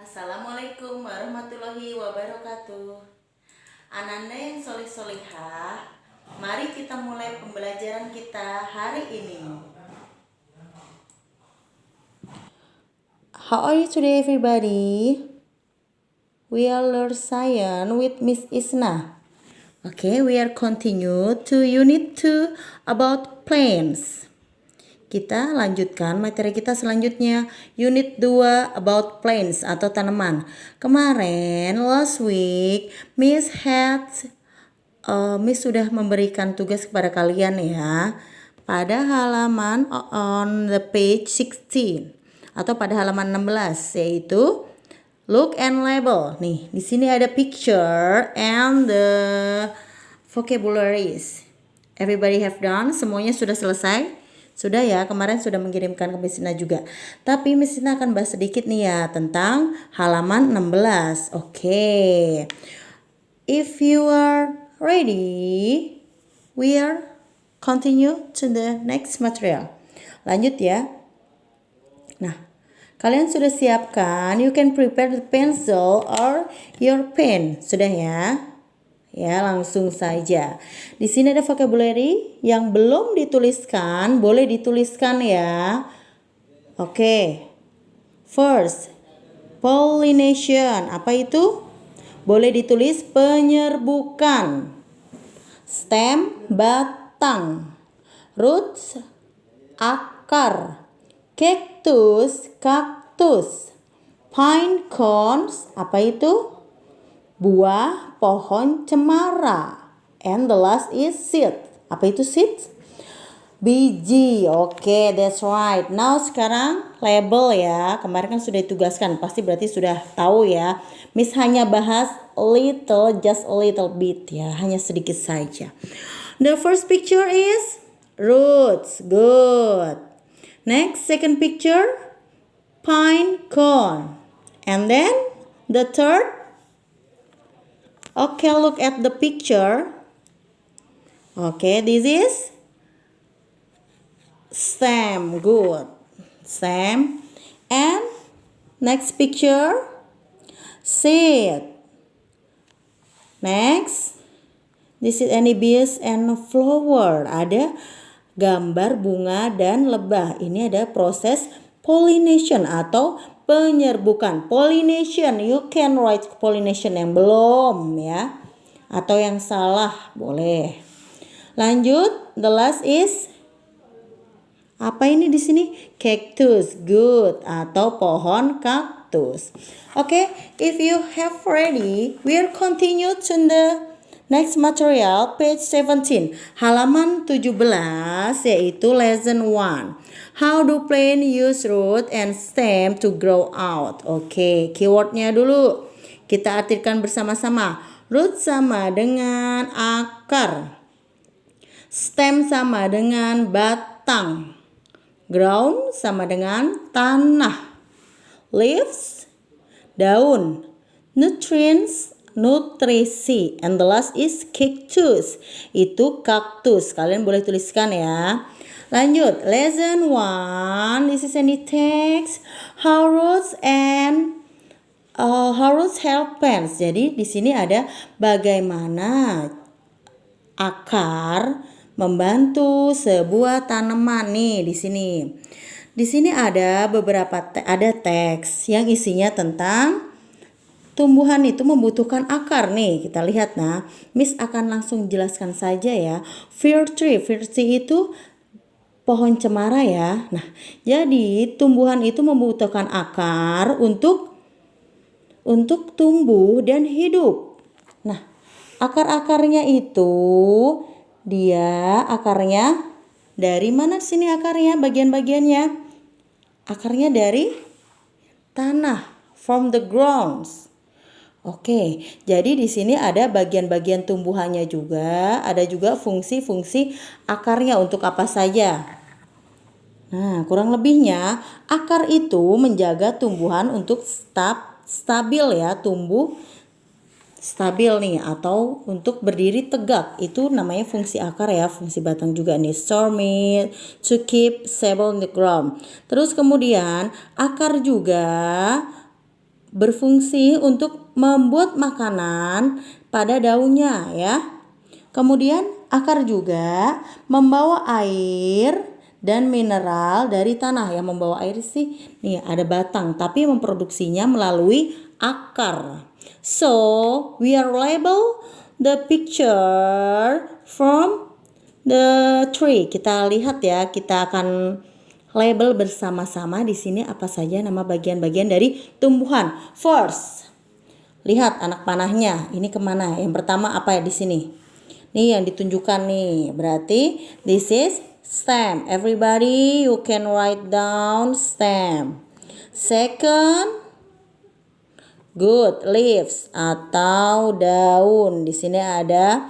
Assalamualaikum warahmatullahi wabarakatuh. Ananda yang solih-solihah, mari kita mulai pembelajaran kita hari ini. How are you today, everybody? We are learn science with Miss Isna. Okay, we are continue to unit 2 about plants. Kita lanjutkan materi kita selanjutnya, unit 2 about plants atau tanaman. Kemarin last week Miss sudah memberikan tugas kepada kalian ya, pada halaman on the page 16 atau pada halaman 16, yaitu look and label. Nih, di sini ada picture and the vocabularies. Everybody have done? Semuanya sudah selesai? Sudah ya, kemarin sudah mengirimkan ke Miss Ina juga. Tapi Miss Ina akan bahas sedikit nih ya tentang halaman 16. Oke. If you are ready, we are continue to the next material. Lanjut ya. Nah, kalian sudah siapkan? You can prepare the pencil or your pen. Sudah ya? Ya, langsung saja. Di sini ada vocabulary yang belum dituliskan, boleh dituliskan ya. Oke. First, pollination. Apa itu? Boleh ditulis penyerbukan. Stem, batang. Roots, akar. Cactus, kaktus. Pine cones, apa itu? Buah pohon cemara. And the last is seed. Apa itu seed? Biji. Oke, that's right. Now sekarang label ya. Kemarin kan sudah ditugaskan, pasti berarti sudah tahu ya. Miss hanya bahas just a little bit ya, hanya sedikit saja. The first picture is roots. Good. Next, second picture, pine cone. And then the third, okay, look at the picture. Okay, this is stem. Good. Stem. And next picture, seed. Next, this is any bees and flower. Ada gambar bunga dan lebah. Ini ada proses pollination atau penyerbukan. Pollination, you can write pollination yang belum ya, atau yang salah boleh. Lanjut, the last is apa ini di sini? Cactus. Good, atau pohon kaktus. Okay, if you have ready, we'll continue to the next material, page 17, halaman 17, yaitu lesson 1. How do plants use root and stem to grow out? Oke, keywordnya dulu. Kita artikan bersama-sama. Root sama dengan akar. Stem sama dengan batang. Ground sama dengan tanah. Leaves, daun. Nutrients, nutrisi. And the last is cactus. Itu kaktus. Kalian boleh tuliskan ya. Lanjut, lesson 1. This is any text. How roots help plants. Jadi di sini ada bagaimana akar membantu sebuah tanaman nih di sini. Di sini ada beberapa ada teks yang isinya tentang tumbuhan itu membutuhkan akar nih. Kita lihat nah. Miss akan langsung jelaskan saja ya. Fir tree itu pohon cemara ya. Nah, jadi tumbuhan itu membutuhkan akar untuk tumbuh dan hidup. Nah, akar-akarnya itu akarnya dari mana sini akarnya, bagian-bagiannya? Akarnya dari tanah, from the grounds. Oke, jadi di sini ada bagian-bagian tumbuhannya juga, ada juga fungsi-fungsi akarnya untuk apa saja. Nah, kurang lebihnya akar itu menjaga tumbuhan untuk stabil ya, tumbuh stabil nih, atau untuk berdiri tegak. Itu namanya fungsi akar ya, fungsi batang juga nih. Stormy to keep stable in the ground. Terus kemudian akar juga berfungsi untuk membuat makanan pada daunnya ya. Kemudian akar juga membawa air dan mineral dari tanah. Yang membawa air sih nih ada batang, tapi memproduksinya melalui akar. So we are label the picture from the tree. Kita lihat ya, kita akan label bersama-sama di sini apa saja nama bagian-bagian dari tumbuhan. First, lihat anak panahnya. Ini kemana? Yang pertama apa ya di sini? Nih yang ditunjukkan nih. Berarti this is stem. Everybody you can write down stem. Second, good, leaves atau daun. Di sini ada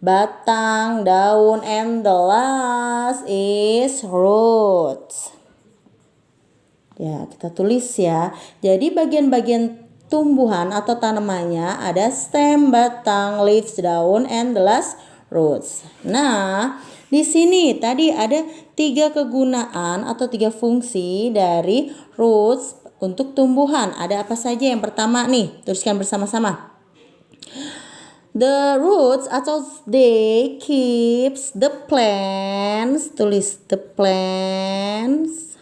batang, daun, and the last is roots. Ya, kita tulis ya. Jadi bagian-bagian tumbuhan atau tanamannya ada stem, batang, leaves, daun, and the last roots. Nah, di sini tadi ada 3 kegunaan atau 3 fungsi dari roots untuk tumbuhan. Ada apa saja? Yang pertama nih, tuliskan bersama-sama. The roots atau they keeps the plants, tulis the plants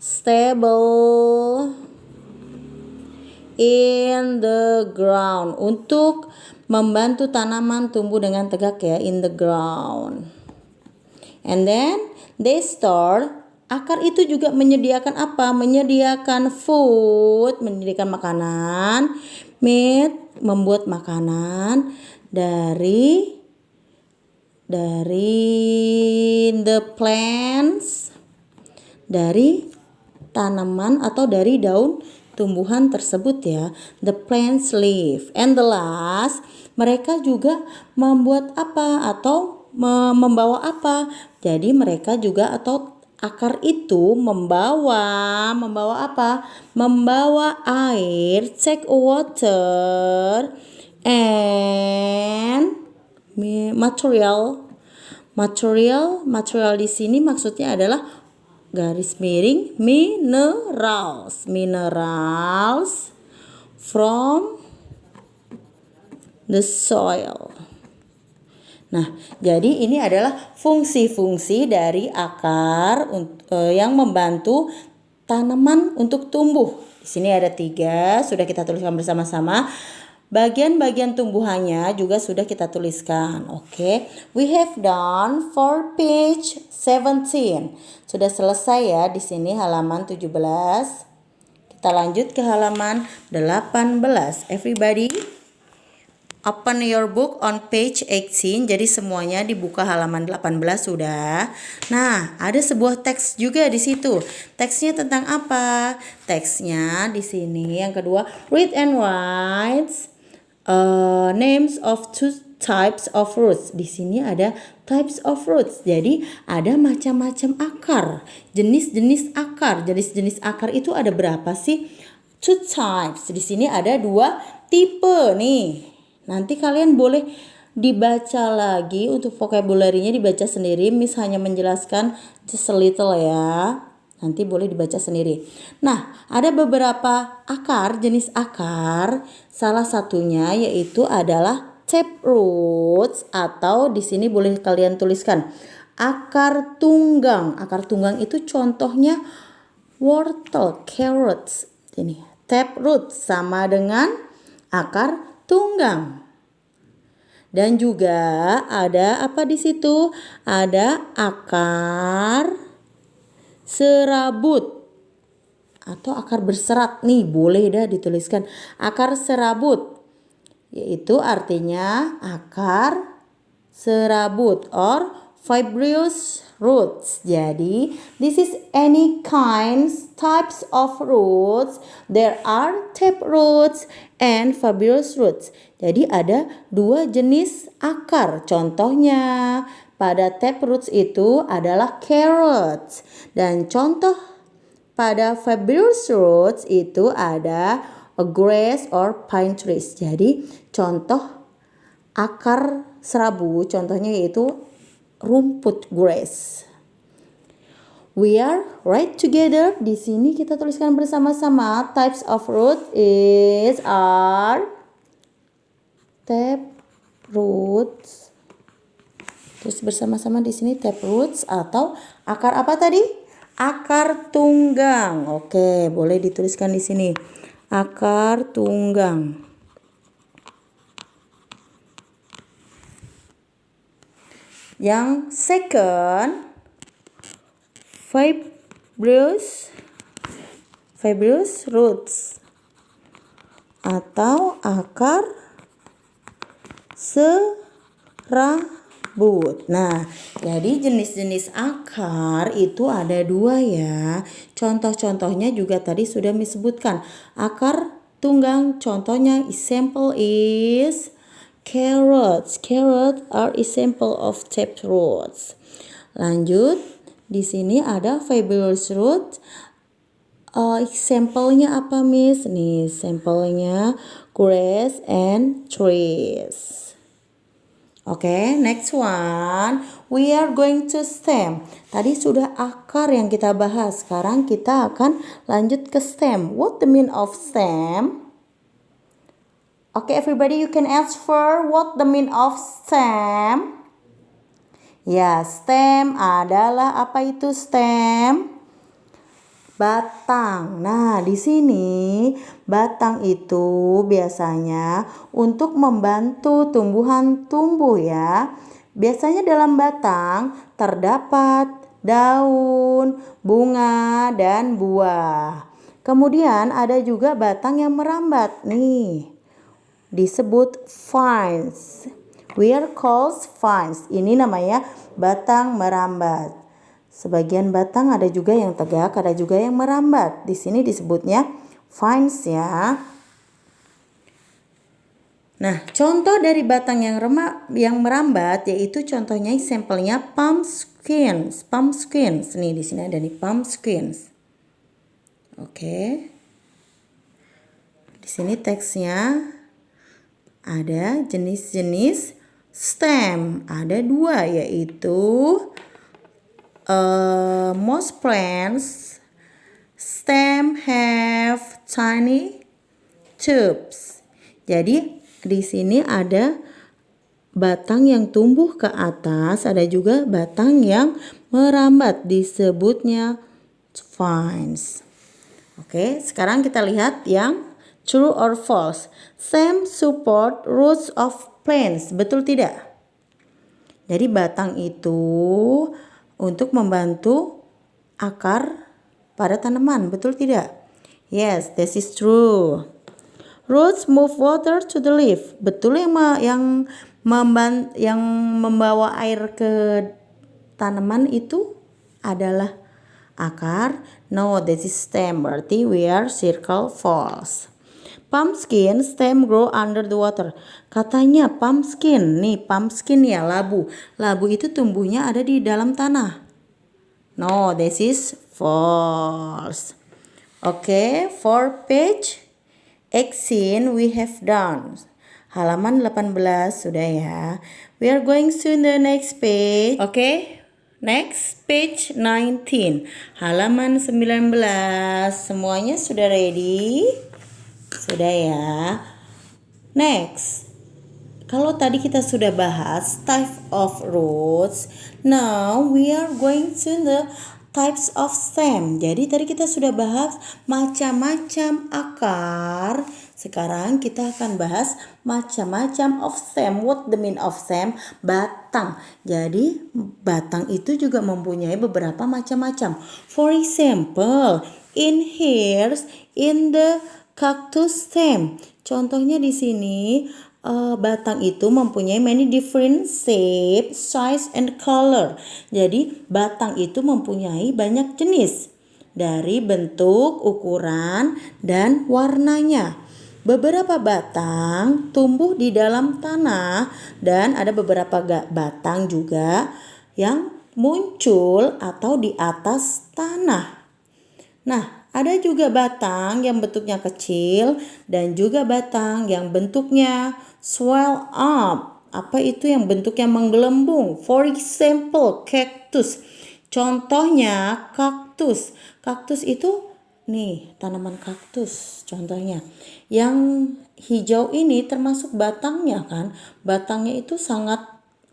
stable in the ground, untuk membantu tanaman tumbuh dengan tegak ya, in the ground. And then they store, akar itu juga menyediakan apa? Menyediakan food, menyediakan makanan, meat, membuat makanan dari the plants, dari tanaman atau dari daun tumbuhan tersebut ya. The plants leaf. And the last, mereka juga membuat apa atau membawa apa? Jadi mereka juga atau akar itu membawa apa? Membawa air, take water, and material. Material di sini maksudnya adalah garis miring minerals from the soil. Nah, jadi ini adalah fungsi-fungsi dari akar yang membantu tanaman untuk tumbuh. Di sini ada 3, sudah kita tuliskan bersama-sama. Bagian-bagian tumbuhannya juga sudah kita tuliskan. Oke, we have done for page 17. Sudah selesai ya di sini halaman 17. Kita lanjut ke halaman 18. Everybody open your book on page 18. Jadi semuanya dibuka halaman 18 sudah. Nah, ada sebuah teks juga di situ. Teksnya tentang apa? Teksnya di sini yang kedua, read and write names of 2 types of roots. Di sini ada types of roots. Jadi ada macam-macam akar, jenis-jenis akar. Jenis-jenis akar itu ada berapa sih? 2 types. Di sini ada 2 tipe nih. Nanti kalian boleh dibaca lagi untuk vocabulary-nya, dibaca sendiri. Miss hanya menjelaskan just a little ya. Nanti boleh dibaca sendiri. Nah, ada beberapa akar, jenis akar. Salah satunya yaitu adalah taproots, atau di sini boleh kalian tuliskan akar tunggang. Akar tunggang itu contohnya wortel, carrots. Ini taproot sama dengan akar tunggang. Dan juga ada apa di situ? Ada akar serabut atau akar berserat. Nih, boleh dah dituliskan akar serabut. Yaitu artinya akar serabut or fibrous roots. Jadi, this is any types of roots. There are taproots and fibrous roots. Jadi ada 2 jenis akar. Contohnya pada taproots itu adalah carrots. Dan contoh pada fibrous roots itu ada a grass or pine trees. Jadi contoh akar serabut contohnya yaitu rumput grass. We are right together. Di sini kita tuliskan bersama-sama. Types of root is are tap roots. Terus bersama-sama di sini tap roots atau akar apa tadi? Akar tunggang. Oke, boleh dituliskan di sini. Akar tunggang. Yang second, fibrous roots atau akar serabut. Nah, jadi jenis-jenis akar itu ada 2 ya. Contoh-contohnya juga tadi sudah disebutkan. Akar tunggang contohnya example is carrots. Carrots are example of taproots. Lanjut, di sini ada fibrous root. Sampelnya apa, Miss? Nih, sampelnya grass and trees. Oke, next one. We are going to stem. Tadi sudah akar yang kita bahas. Sekarang kita akan lanjut ke stem. What the mean of stem? Okay, everybody, you can answer what the mean of stem. Ya, stem adalah apa itu stem? Batang. Nah, di sini batang itu biasanya untuk membantu tumbuhan tumbuh ya. Biasanya dalam batang terdapat daun, bunga, dan buah. Kemudian ada juga batang yang merambat. Nih, disebut vines. We are called vines. Ini namanya batang merambat. Sebagian batang ada juga yang tegak, ada juga yang merambat. Di sini disebutnya vines ya. Nah, contoh dari batang yang merambat yaitu contohnya sampelnya pumpkins. Pumpkins. Nih di sini ada nih pumpkins. Oke. Di sini teksnya ada jenis-jenis stem. Ada 2 yaitu most plants stem have tiny tubes. Jadi di sini ada batang yang tumbuh ke atas, ada juga batang yang merambat, disebutnya vines. Oke, sekarang kita lihat yang true or false. Stem support roots of plants. Betul tidak? Jadi batang itu untuk membantu akar pada tanaman. Betul tidak? Yes, this is true. Roots move water to the leaf. Betul yang membawa air ke tanaman itu adalah akar. No, this is stem. Berarti we are circle false. Pumpkin stem grow under the water. Katanya pumpkin. Nih pumpkin ya, labu. Labu itu tumbuhnya ada di dalam tanah. No, this is false. Okay, for page 18 we have done. Halaman 18 sudah ya. We are going to the next page. Okay, next page 19. Halaman 19. Semuanya sudah ready? Sudah ya. Next. Kalau tadi kita sudah bahas type of roots, now we are going to the types of stem. Jadi tadi kita sudah bahas macam-macam akar. Sekarang kita akan bahas macam-macam of stem. What the mean of stem? Batang. Jadi batang itu juga mempunyai beberapa macam-macam. For example, in the cactus stem. Contohnya di sini batang itu mempunyai many different shape, size, and color. Jadi batang itu mempunyai banyak jenis dari bentuk, ukuran, dan warnanya. Beberapa batang tumbuh di dalam tanah dan ada beberapa batang juga yang muncul atau di atas tanah. Nah, ada juga batang yang bentuknya kecil dan juga batang yang bentuknya swell up. Apa itu yang bentuknya menggelembung? For example, cactus. Contohnya kaktus. Kaktus itu nih, tanaman kaktus contohnya. Yang hijau ini termasuk batangnya kan. Batangnya itu sangat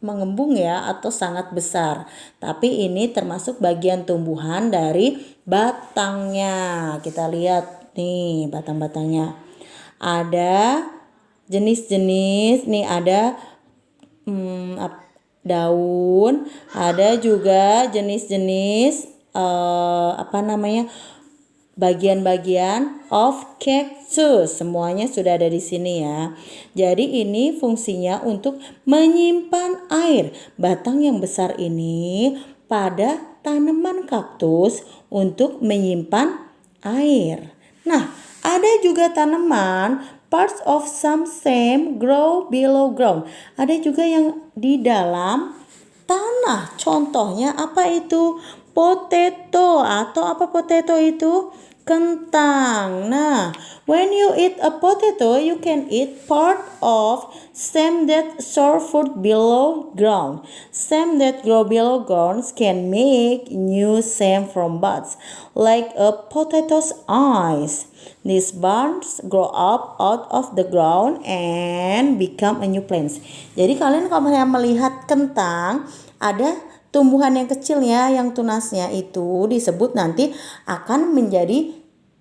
mengembung ya atau sangat besar. Tapi ini termasuk bagian tumbuhan dari batangnya. Kita lihat nih batang-batangnya. Ada jenis-jenis nih, ada daun, ada juga jenis-jenis bagian-bagian of cactus. Semuanya sudah ada di sini ya. Jadi ini fungsinya untuk menyimpan air. Batang yang besar ini pada tanaman kaktus untuk menyimpan air. Nah, ada juga tanaman parts of some stem grow below ground. Ada juga yang di dalam tanah. Contohnya apa itu? Potato. Atau apa potato itu? Kentang. Nah, when you eat a potato, you can eat part of stem that store food below ground. Stem that grow below ground can make new stem from buds, like a potato's eyes. These buds grow up out of the ground and become a new plants. Jadi kalian kalau melihat kentang, ada tumbuhan yang kecil ya, yang tunasnya itu disebut nanti akan menjadi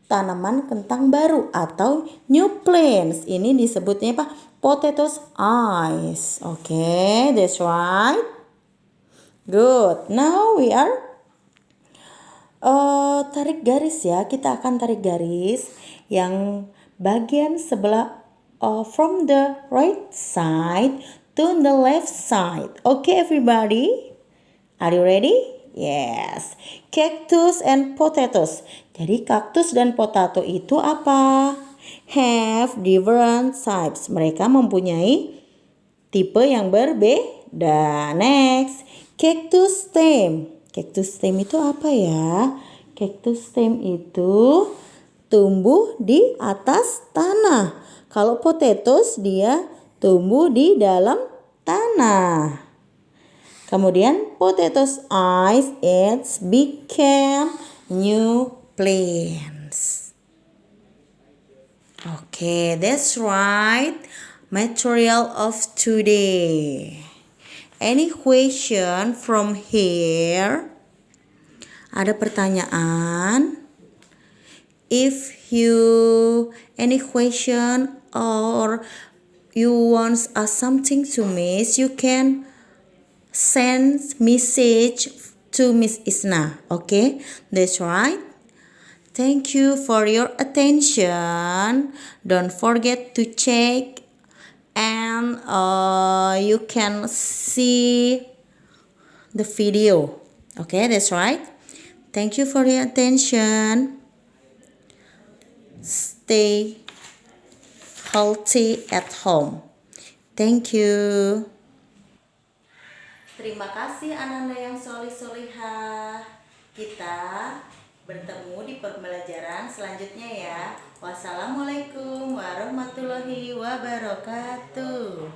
tanaman kentang baru atau new plants. Ini disebutnya apa? Potato's eyes. Okay, that's right. Good. Now we are tarik garis ya. Kita akan tarik garis yang bagian sebelah from the right side to the left side. Okay, everybody? Are you ready? Yes. Cactus and potatoes. Jadi kaktus dan potato itu apa? Have different types. Mereka mempunyai tipe yang berbeda. Next, cactus stem. Cactus stem itu apa ya? Cactus stem itu tumbuh di atas tanah. Kalau potatoes dia tumbuh di dalam tanah. Kemudian potatoes eyes it became new plants. Okay, that's right. Material of today. Any question from here? Ada pertanyaan? If you any question or you want something to Miss, you can send message to Miss Isna. Okay, that's right. Thank you for your attention. Don't forget to check and you can see the video. Okay, that's right. Thank you for your attention. Stay healthy at home. Thank you. Terima kasih Ananda yang solih-solihah. Kita bertemu di pembelajaran selanjutnya ya. Wassalamualaikum warahmatullahi wabarakatuh.